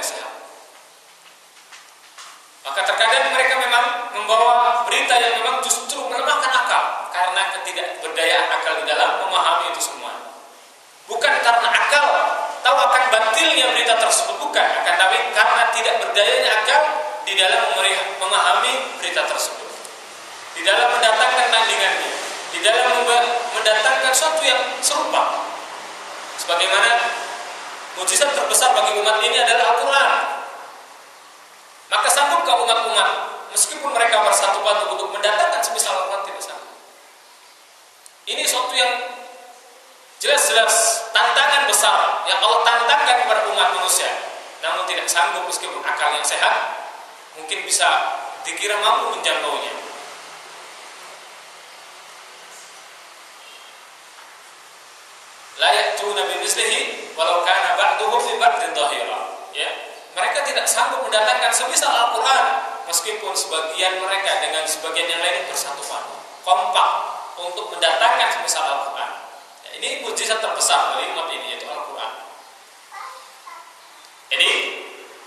sehat. Maka terkadang mereka memang membawa berita yang memang justru melemahkan akal karena ketidakberdayaan akal di dalam memahami itu semua. Bukan karena akal tahu akan batilnya berita tersebut, bukan, akan tapi karena tidak berdayanya akal di dalam memahami berita tersebut, di dalam mendatangkan tandingannya, di dalam mendatangkan sesuatu yang serupa. Sebagaimana mukjizat terbesar bagi umat ini adalah Al-Quran. Maka sanggupkah umat-umat meskipun mereka bersatu padu untuk mendatangkan semisal Al-Quran? Tidak sanggup. Ini sesuatu yang jelas-jelas tantangan besar yang Allah tantangkan kepada umat manusia, namun tidak sanggup meskipun akal yang sehat mungkin bisa dikira mampu menjangkaunya. La ya'tuna bimithlihi walau kana ba'duhum li ba'din dhahira. Ya, mereka tidak sanggup mendatangkan semisal Al-Quran meskipun sebagian mereka dengan sebagian yang lain bersatu padu, kompak untuk mendatangkan semisal Al-Quran. Ya, ini mukjizat terbesar dari umat ini, yaitu Al-Quran. Jadi,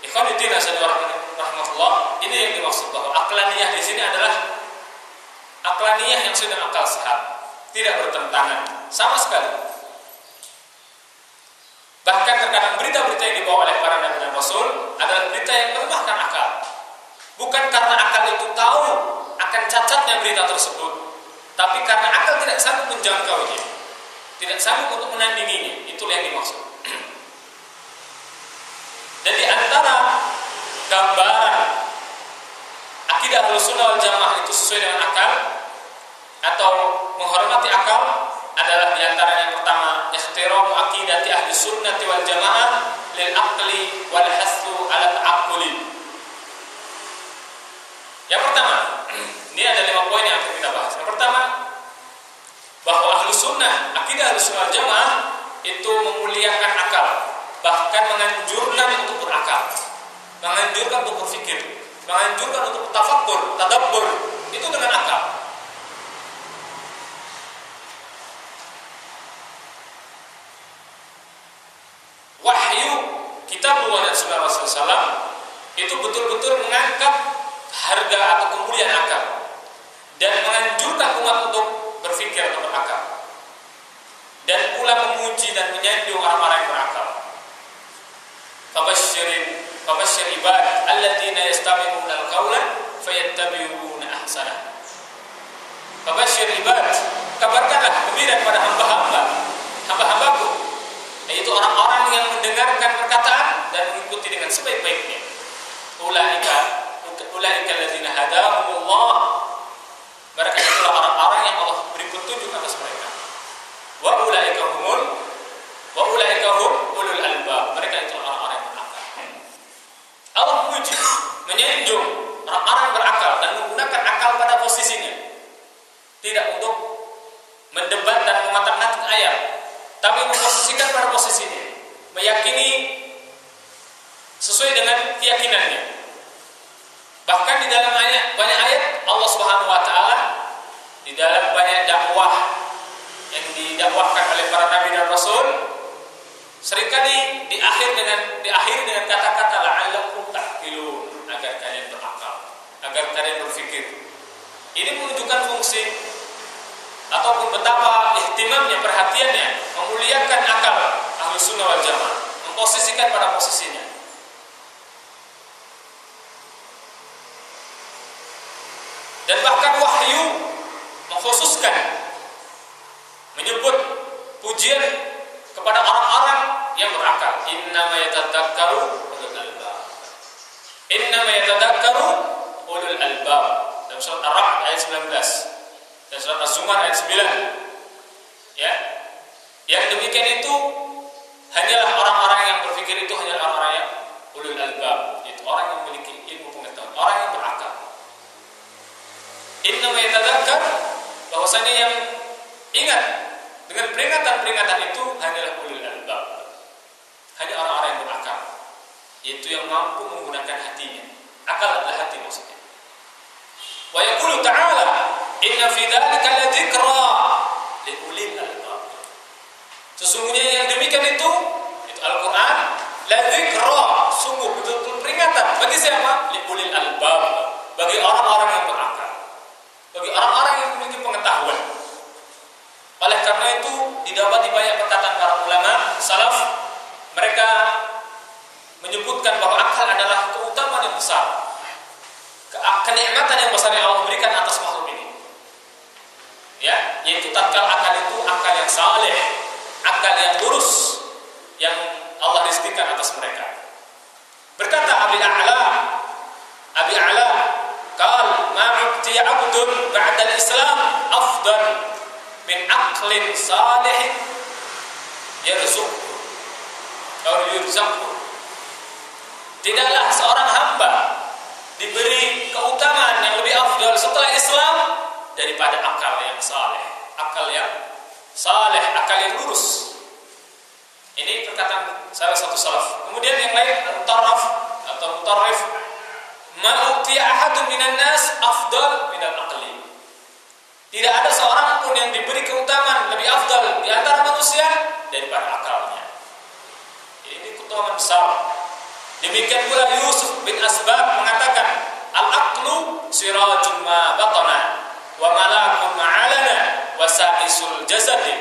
ikhwan fillah rahmatullah, ini yang dimaksud bahwa aqlaniyah di sini adalah aqlaniyah yang sudah akal sehat, tidak bertentangan sama sekali. Bahkan terkadang berita-berita yang dibawa oleh para nabi dan rasul adalah berita yang melemahkan akal. Bukan karena akal itu tahu akan cacatnya berita tersebut, tapi karena akal tidak sanggup menjangkaunya, tidak sanggup untuk menandinginya. Itulah yang dimaksud. Dan di antara gambaran akidah Ahlussunnah wal Jamaah itu sesuai dengan akal atau menghormati akal adalah di antara yang pertama, ihtiramu aqidati ahli sunnati wal jamaah lil aqli wal hasu ala ta'aqquli. Yang pertama, ini ada 5 poin yang akan kita bahas. Yang pertama, bahwa ahli sunnah, akidah ahli sunnah wal jamaah itu memuliakan akal, bahkan menganjurkan untuk berakal, menganjurkan untuk berpikir, menganjurkan untuk tafakkur, tadabbur, itu dengan akal. Kitabullah dan sunnah Rasulullah SAW itu betul-betul mengangkat harga atau kemuliaan akal dan menganjurkan umat untuk berpikir atau berakal, dan pula memuji dan menyanjung orang-orang yang berakal. Fabashshir ibad alladziina yastami'una al-qawla fayattabi'una ahsanah. Fabashshir ibad, kabarkanlah gembira kepada hamba-hambaku, yaitu orang-orang yang mendengarkan perkataan dan mengikuti dengan sebaik-baiknya. Ulaika alladzina hadahumullah, mereka itulah orang-orang yang Allah beri petunjuk atas mereka. Wa ulaika hum ulul albab, mereka itulah orang-orang yang berakal. Allah memuji, menyanjung orang-orang yang berakal dan menggunakan akal pada posisinya, tidak untuk mendebat dan mengotak-atik ayat, tapi memposisikan pada posisinya, meyakini sesuai dengan keyakinannya. Bahkan di dalam banyak ayat Allah Subhanahu wa taala, di dalam banyak dakwah yang didakwahkan oleh para nabi dan rasul, seringkali diakhiri dengan kata-kata la'allakum ta'qilun, agar kalian berakal, agar kalian berpikir. Ini menunjukkan fungsi ataupun betapa ihtimamnya, perhatiannya memuliakan akal Ahlussunnah wal Jamaah, memposisikan pada posisinya. Dan bahkan wahyu mengkhususkan, menyebut pujian kepada orang-orang yang berakal. Innama yatadzakkaru ulul albab. Innama yatadzakkaru ulul albab. Dalam surat Ar-Ra'd ayat 19 dan surat Az-Zumar ayat 9. Ya. Yang demikian itu hanyalah orang-orang yang berpikir, itu hanyalah orang-orang yang ulul albab, yaitu orang yang memiliki ilmu pengetahuan, orang yang berakal. Innama yatadzakkar, bahwasanya yang ingat dengan peringatan-peringatan itu hanyalah ulul albab, hanya orang-orang yang berakal, yaitu yang mampu menggunakan hatinya. Akal adalah hati maksudnya. Wa yaqulu ta'ala inna fi dzalika ladzikra li ulil albab. Sesungguhnya yang demikian itu Al-Quran, ladzikra, sungguh betul menyebutkan bahwa akal adalah keutamaan yang besar, kenikmatan yang besar yang Allah berikan atas makhluk ini. Ya, yaitu tatkala akal itu akal yang saleh, akal yang lurus yang Allah rizkikan atas mereka. Berkata Abi A'la, qal ma 'utiya 'abdun ba'da al-Islam afdal min aqlin salih yarzuqhu atau yurzaqhu. Tidaklah seorang hamba diberi keutamaan yang lebih afdal setelah Islam daripada akal yang saleh, akal yang lurus. Ini perkataan salah satu salaf. Kemudian yang lain mutarrif, ma utiya ahadun minan nas afdal minal aqli. Tidak ada seorang pun yang diberi keutamaan lebih afdal di antara manusia daripada akalnya. Ini keutamaan besar. Demikian pula Yusuf bin Asbab mengatakan, al-aqlu sirajun ma batana wa malakun ma'alana wa sa'isul jasadi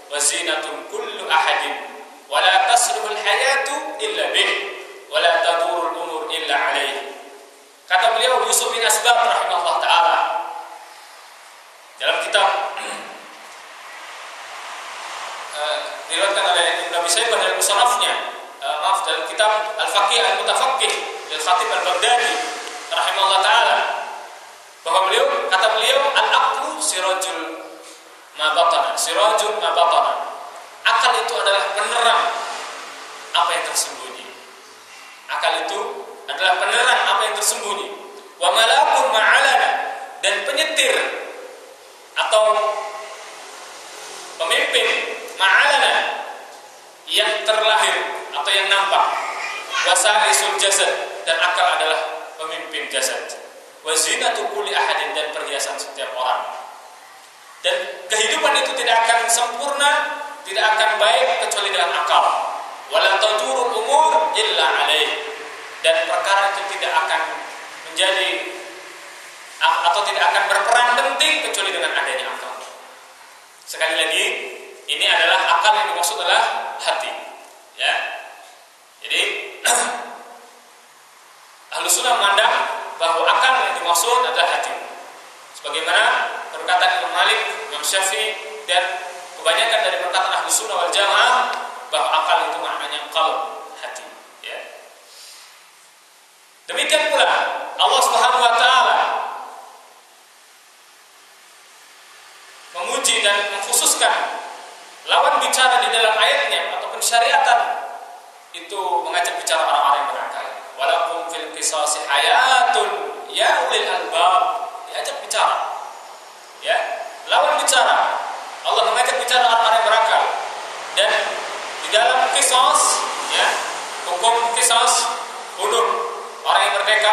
wa zinatun kullu ahadin wa la tasruhul hayatu illa bih wa la tadurul umur illa alaih. Kata beliau Yusuf bin Asbab rahimahullah ta'ala dalam kitab diriwayatkan oleh Ibnu Abi Syaibah dalam musannafnya, dalam kitab Al-Faqih Al-Mutafaqqih dari Khatib Al-Baghdadi rahimahullah ta'ala, bahwa kata beliau al-aqlu sirajul ma batana. Akal itu adalah penerang apa yang tersembunyi. Akal itu adalah penerang apa yang tersembunyi. Wa malakun ma'alana, dan penyetir atau pemimpin ma'alana yang terlahir atau yang nampak. Wasaisul jasad, dan akal adalah pemimpin jasad. Wazinatu kulli ahadin, dan perhiasan setiap orang. Dan kehidupan itu tidak akan sempurna, tidak akan baik kecuali dengan akal. Wala tadurul umur illa alaih, dan perkara itu tidak akan menjadi atau tidak akan berperan penting kecuali dengan adanya akal. Sekali lagi, ini adalah akal yang dimaksud adalah hati. Ya. Jadi Ahlus Sunnah memandang bahwa akal yang dimaksud adalah hati. Sebagaimana perkataan Imam Malik, Imam Syafi'i, dan kebanyakan dari perkataan Ahlus Sunnah wal Jamaah bahwa akal itu maknanya qalb, hati. Ya. Demikian pula Allah Subhanahu wa taala memuji dan mengkhususkan lawan bicara di dalam ayatnya atau pensyariatan itu mengajak bicara orang-orang yang berakal. Walakum fil qisasi hayatun ya ulil albab, diajak bicara. Ya, lawan bicara. Allah mengajak bicara orang-orang yang berakal. Dan di dalam qisas, ya, hukum qisas, bunuh orang yang merdeka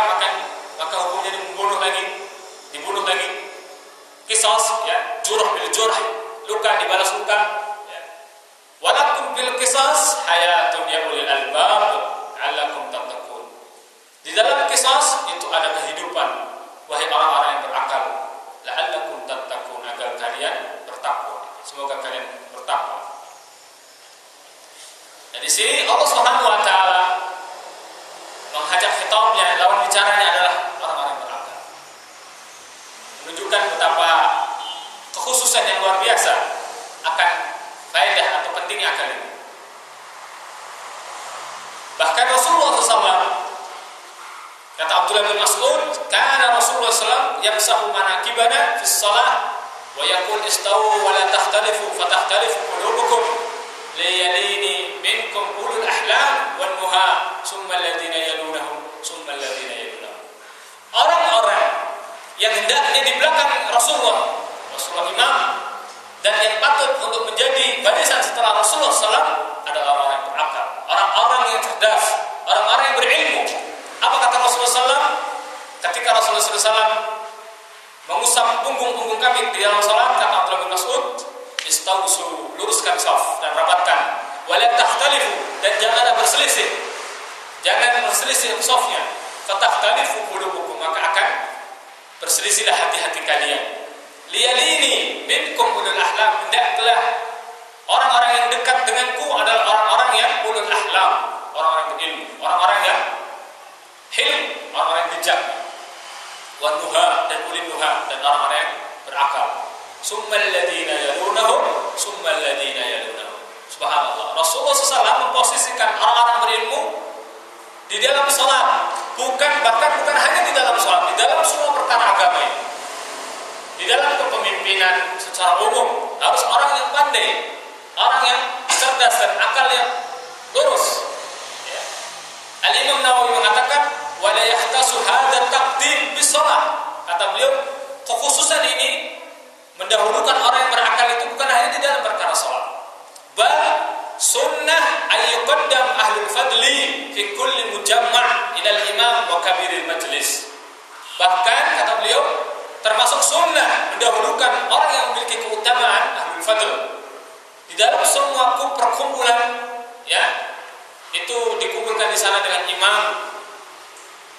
maka hukumnya dibunuh lagi, Qisas, ya, jurah bil jurah, luka dibalas luka. Ya. Walakum bil qisas hayatun ya ulil albab la'allakum tattaqun. Di dalam qisas itu ada kehidupan, wahai orang-orang yang berakal, la'allakum tattaqun, agar kalian bertakwa. Semoga kalian bertakwa. Dan di sini Allah Subhanahu wa taala menghajak khitabnya, lawan bicaranya adalah orang-orang yang berakal. Menunjukkan betapa kekhususan yang luar biasa akan faedah atau pentingnya akal ini. Bahkan Rasulullah SAW, kata Abdullah bin Mas'ud, kana Rasulullah SAW yamsahu manakibana fis shalah wa yaqul istawu wa la takhtalifu fatakhtalifu qulubukum liyalini minkum ulul ahlam wan nuha summa alladhina yalunahum summa alladhina yalunahum. Orang-orang yang hendaknya di belakang Rasulullah imam, dan yang patut untuk menjadi barisan setelah Rasulullah SAW adalah orang yang berakal, orang-orang yang cerdas, orang-orang yang berilmu. Apa kata Rasulullah SAW? Ketika Rasulullah SAW mengusap punggung kami di dalam salat, kata Abdullah bin Mas'ud, istausu, luruskan saf dan rapatkan, wala takhtalifu, dan janganlah berselisih, safnya, fatakhtalifu qulubukum, maka akan berselisihlah hati-hati kalian. Liyalini minkum ulul ahlam, hendaklah orang-orang yang dekat denganku adalah orang-orang yang ulul ahlam, orang-orang berilmu, orang-orang yang hilm, orang-orang yang bijak, wan nuha, dan ulil nuha, dan orang-orang yang berakal. Summal ladzina yalunahum, summal ladzina yalunahum. Subhanallah. Rasulullah SAW memposisikan orang-orang berilmu di dalam salat, bukan hanya di dalam salat, di dalam semua perkara agama ini. Di dalam kepemimpinan secara umum harus orang yang pandai, orang yang cerdas dan akal yang lurus. Ya. Al-Imam Nawawi mengatakan, "Wala yahtasu hadza taqdim bis shalah." Kata beliau, kekhususan ini mendahulukan orang yang berakal itu bukan hanya di dalam perkara salat. Bal sunnah ay yuqaddam ahlul fadli fi kulli mujamma' ila al-imam wa kabiril majlis. Bahkan kata beliau, termasuk sunnah mendahulukan orang yang memiliki keutamaan ahlul fadl di dalam semua perkumpulan, ya, itu dikumpulkan di sana dengan imam.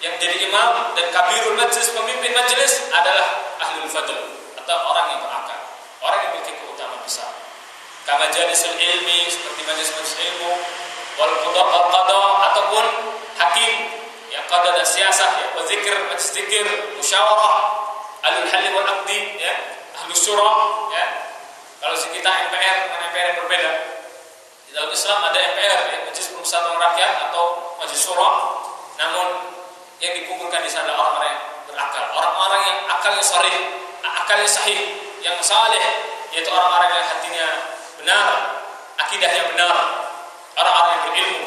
Yang jadi imam dan kabirul majlis, pemimpin majlis adalah ahlul fadl atau orang yang berakal, orang yang memiliki keutamaan besar. Kama jalisul ilmi, seperti majlis-majlis ilmu, wal qada ataupun hakim, ya, qada dan siasah, ya, wa zikir, majlis zikir, musyawarah, alul halli wal aqdi, ya, ahlus syura, ya. Kalau kita MPR dengan MPR yang berbeda. Di dalam Islam ada MPR, ya, Majelis Permusyawaratan Rakyat atau Majelis Syura. Namun yang dikumpulkan di sana orang-orang yang berakal, orang-orang yang akalnya sharih, akalnya sahih, yang saleh, yaitu orang-orang yang hatinya benar, akidahnya benar, orang-orang yang berilmu.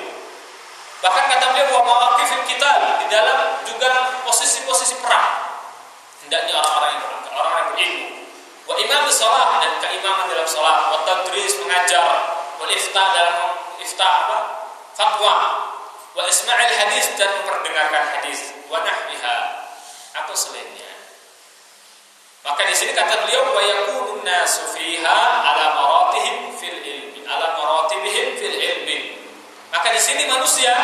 Bahkan kata beliau, wa mawaqifil qital, di dalam juga posisi-posisi perang. Hendaknya orang-orang yang berakal, orang-orang yang berilmu. Wa imam shalah, dan keimaman dalam salat, wa tadris, mengajar, wal ifta, dalam ifta apa? Fatwa, wa isma'il hadis, dan memperdengarkan hadis, wa nahwiha, atau selainnya. Maka di sini kata beliau, wa yakunun nasu fiha ala maratihim fil ilmi, ala maratibihim fil ilmi. Maka di sini manusia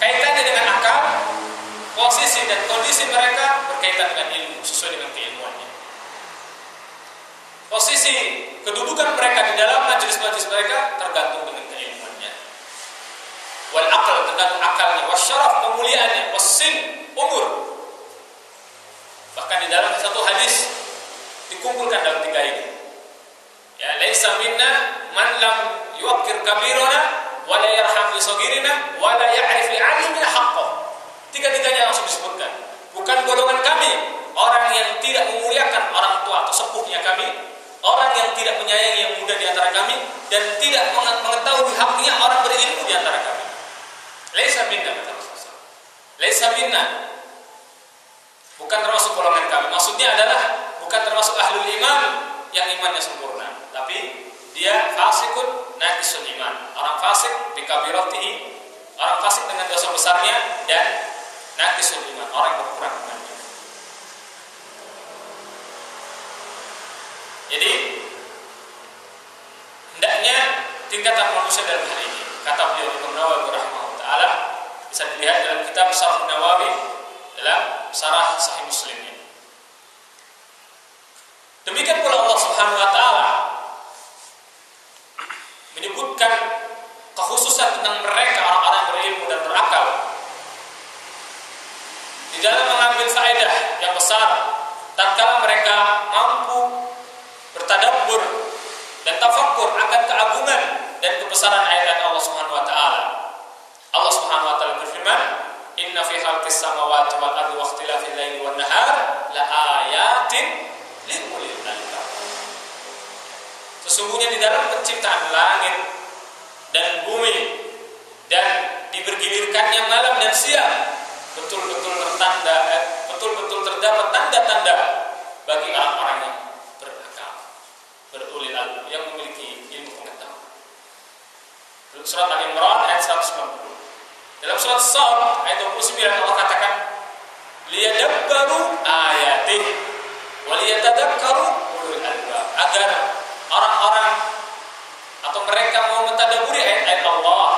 kaitannya dengan akal, posisi dan kondisi mereka berkaitan dengan ilmu, sesuai dengan keilmuannya. Posisi kedudukan mereka di dalam majelis-majelis mereka tergantung dengan keilmuannya. Wal aql, tergantung akalnya, wasyaraf, kemuliaannya, wasin, umur. Bahkan di dalam satu hadis dikumpulkan dalam 3 ini. Ya, laisa minna man lam yuqir kabirana wa la yarham li saghirina wa la ya'rif li 'alimina haqqah. 3-tiganya langsung disebutkan. Bukan golongan kami orang yang tidak memuliakan orang tua atau sepuhnya kami, orang yang tidak menyayangi yang muda di antara kami, dan tidak mengetahui haknya orang berilmu di antara kami. Laisa minna, kata Rasulullah. Laisa minna, bukan termasuk golongan kami. Maksudnya adalah bukan termasuk ahlul iman yang imannya sempurna, tapi dia fasikun naqisul iman. Orang fasik bikabiratihi, orang fasik dengan dosa besarnya, dan naqisul iman, orang yang berkurang imannya. Jadi hendaknya tingkatan manusia dalam hal ini, kata beliau Imam Nawawi rahimahullah taala, bisa dilihat dalam kitab Syarh Nawawi dalam Syarah Sahih Muslim ini. Demikian pula Allah Subhanahu wa taala menyebutkan kekhususan tentang mereka, orang-orang yang berilmu dan berakal, di dalam mengambil faedah yang besar tatkala mereka mampu bertadabbur dan tafakkur akan keagungan dan kebesaran ayat Allah Subhanahu wa taala. Allah Subhanahu wa taala berfirman, "Inna fi khalqis samawati wal ardi wa ikhtilafil laili wan nahar la ayatin li ulil albab." Sesungguhnya di dalam penciptaan langit dan bumi dan dibergilirkannya malam dan siang betul-betul terdapat tanda-tanda bagi orang-orang yang berakal, berulil albab, yang memiliki ilmu pengetahuan. Surat Al-Imran ayat 190. Dalam surat As-Saad ayat 29 Allah katakan, liyadabbaru ayatih wa liyatadakkaru ulul albab, agar orang-orang atau mereka mau mentadabburi ayat-ayat Allah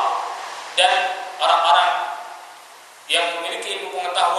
dan orang-orang yang memiliki ilmu pengetahuan